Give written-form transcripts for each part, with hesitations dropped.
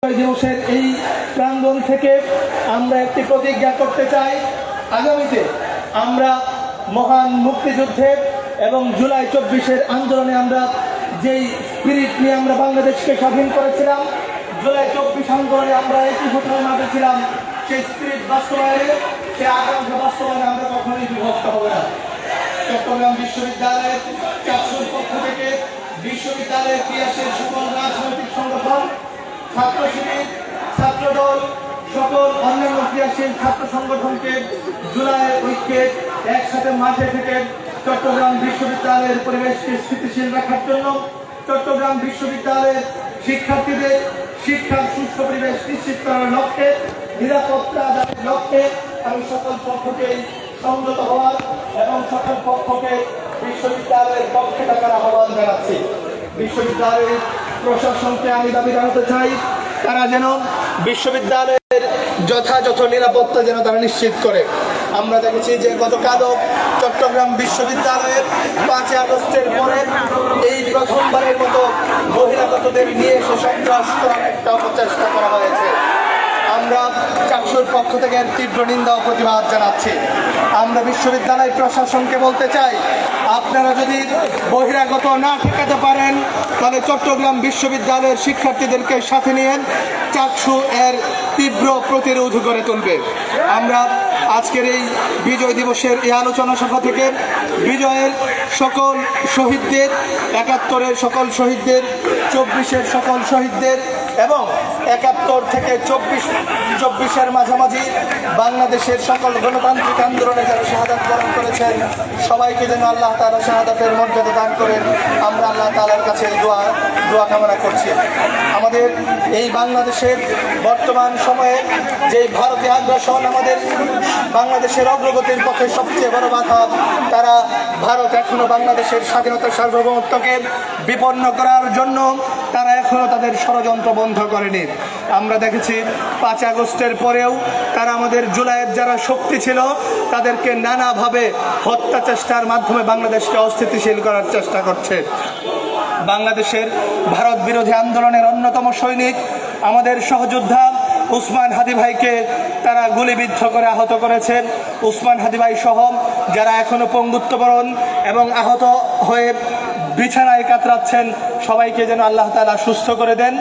দিবসের এই প্রাঙ্গণ থেকে আমরা একটি প্রতিজ্ঞা করতে চাই। আগামীতে আমরা মহান মুক্তিযুদ্ধের এবং জুলাই 24-এর আন্দোলনে আমরা যেই স্পিরিট নিয়ে আমরা বাংলাদেশকে স্বাধীন করেছিলাম, জুলাই 24 আন্দোলনে আমরা একটি ঘটনার মাঝে ছিলাম, সেই স্পিরিট বাস্তবায়নে, সেই আকাঙ্ক্ষা বাস্তবায়নে আমরা কখনোই বিভক্ত হবে না। চট্টগ্রাম বিশ্ববিদ্যালয়ের চাকসুর পক্ষ থেকে বিশ্ববিদ্যালয়ের ক্রিয়াশীল সকল রাজনৈতিক সংগঠন, ছাত্র শিবির, ছাত্রদল, সকল অন্যান্য ক্রিয়াশীল ছাত্র সংগঠনকে জুলাইয়ের ঐক্যে একসাথে মাঠে থেকে চট্টগ্রাম বিশ্ববিদ্যালয়ের পরিবেশকে স্থিতিশীল রাখার জন্য, চট্টগ্রাম বিশ্ববিদ্যালয়ের শিক্ষার্থীদের শিক্ষার সুস্থ পরিবেশ নিশ্চিত করার লক্ষ্যে, নিরাপত্তা আদায়ের লক্ষ্যে আমি সকল পক্ষকে সংযত হওয়ার এবং সকল পক্ষকে বিশ্ববিদ্যালয়ের পক্ষে থাকার আহ্বান জানাচ্ছি। বিশ্ববিদ্যালয়ের প্রশাসনকে আমি দাবি জানাতে চাই, তারা যেন বিশ্ববিদ্যালয়ের যথাযথ নিরাপত্তা যেন তারা নিশ্চিত করে। আমরা দেখেছি যে গতকালও চট্টগ্রাম বিশ্ববিদ্যালয়ের 5 আগস্টের পরে এই প্রথমবারের মতো বহিরাগতদের নিয়ে এসে সন্ত্রাস করার একটা অপচেষ্টা করা হয়েছে। আমরা চাকসুর পক্ষ থেকে তীব্র নিন্দা ও প্রতিবাদ জানাচ্ছি। আমরা বিশ্ববিদ্যালয় প্রশাসনকে বলতে চাই, আপনারা যদি বহিরাগত না ঠেকাতে পারেন তাহলে চট্টগ্রাম বিশ্ববিদ্যালয়ের শিক্ষার্থীদেরকে সাথে নিয়ে চাকসু এর তীব্র প্রতিরোধ করে তুলবে। আমরা আজকের এই বিজয় দিবসের এই আলোচনা সভা থেকে বিজয়ের সকল শহীদদের, 71-এর সকল শহীদদের, 24-এর সকল শহীদদের এবং 71 থেকে 24-এর মাঝামাঝি বাংলাদেশের সকল গণতান্ত্রিক আন্দোলনে যারা শাহাদাত বরণ করেছেন সবাইকে যেন আল্লাহ তাআলা শাহাদাতের মর্যাদা দান করেন, আমরা আল্লাহ তাআলার কাছে দোয়া কামনা করছি। আমাদের এই বাংলাদেশের বর্তমান সময়ে যে ভারতীয় আগ্রাসন আমাদের বাংলাদেশের অগ্রগতির পথে সবচেয়ে বড় বাধা, তারা ভারত এখনো বাংলাদেশের স্বাধীনতা সার্বভৌমত্বকে বিপন্ন করার জন্য তারা এখনো তাদের ষড়যন্ত্র বন্ধ করেনি। আমরা দেখেছি 5 আগস্টের পরেও তারা আমাদের জুলাইয়ের যারা শক্তি ছিল তাদেরকে নানাভাবে হত্যা চেষ্টার মাধ্যমে বাংলাদেশকে অস্থিতিশীল করার চেষ্টা করছে। বাংলাদেশের ভারত বিরোধী আন্দোলনের অন্যতম সৈনিক আমাদের সহযোদ্ধা উসমান হাদি ভাইকে তারা গুলিবিদ্ধ করে আহত করেছেন। উসমান হাদি ভাই সহ যারা এখনো পঙ্গুত্ববরণ এবং আহত হয়ে বিছানায় কাতরাচ্ছেন সবাইকে যেন আল্লাহ তাআলা সুস্থ করে দেন।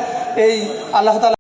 এই আল্লাহ তাআলা